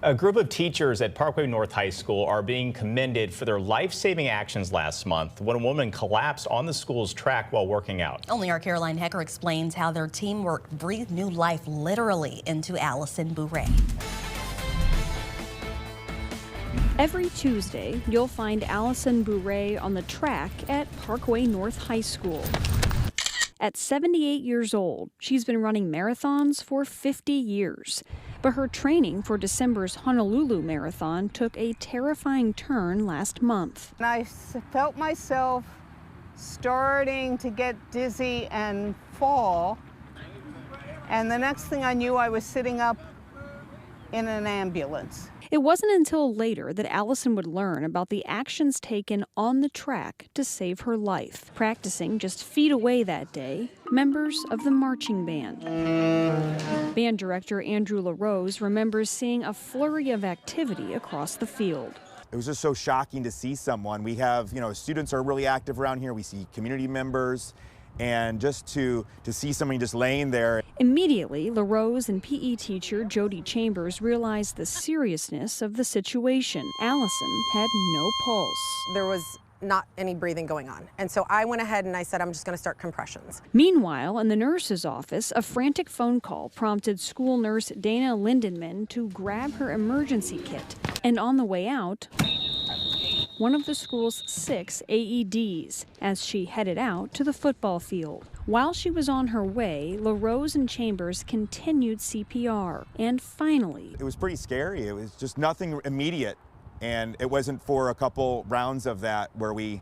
A group of teachers at Parkway North High School are being commended for their life-saving actions last month when a woman collapsed on the school's track while working out. Only our Caroline Hecker explains how their teamwork breathed new life literally into Allison Bourret. Every Tuesday, you'll find Allison Bourret on the track at Parkway North High School. At 78 years old, she's been running marathons for 50 years. But her training for December's Honolulu Marathon took a terrifying turn last month. I felt myself starting to get dizzy and fall. And the next thing I knew, I was sitting up in an ambulance. It wasn't until later that Allison would learn about the actions taken on the track to save her life. Practicing just feet away that day, members of the marching band. Band director Andrew LaRose remembers seeing a flurry of activity across the field. It was just so shocking to see someone. We have, students are really active around here. We see community members. And just to see somebody just laying there. Immediately, LaRose and PE teacher Jody Chambers realized the seriousness of the situation. Allison had no pulse. There was not any breathing going on. And so I went ahead and I said, I'm just going to start compressions. Meanwhile, in the nurse's office, a frantic phone call prompted school nurse Dana Lindenman to grab her emergency kit. And on the way out, one of the school's 6 AEDs as she headed out to the football field. While she was on her way, LaRose and Chambers continued CPR. And finally, it was pretty scary. It was just nothing immediate. And it wasn't for a couple rounds of that where we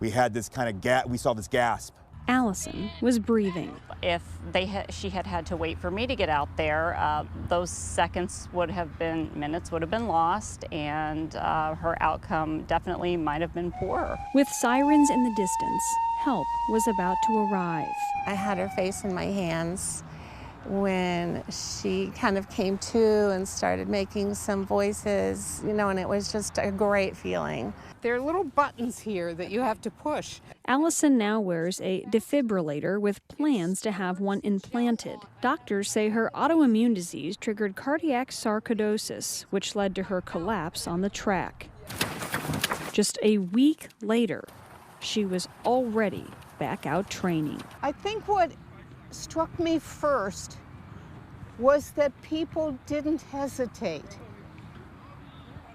had this kind of we saw this gasp. Allison was breathing. If she had had to wait for me to get out there, those seconds would have been, minutes would have been lost, and her outcome definitely might have been poorer. With sirens in the distance, help was about to arrive. I had her face in my hands when she kind of came to and started making some voices, and it was just a great feeling. There are little buttons here that you have to push. Allison now wears a defibrillator with plans to have one implanted. Doctors say her autoimmune disease triggered cardiac sarcoidosis, which led to her collapse on the track. Just a week later, she was already back out training. I think what struck me first was that people didn't hesitate.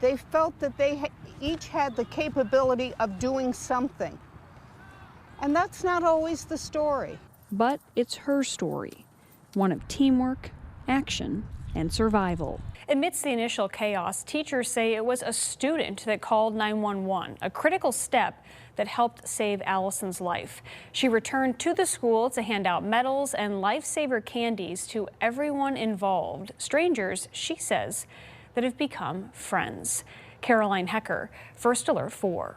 They felt that they each had the capability of doing something. And that's not always the story. But it's her story, one of teamwork, action, and survival. Amidst the initial chaos, teachers say it was a student that called 911, a critical step that helped save Allison's life. She returned to the school to hand out medals and lifesaver candies to everyone involved. Strangers, she says, that have become friends. Caroline Hecker, First Alert 4.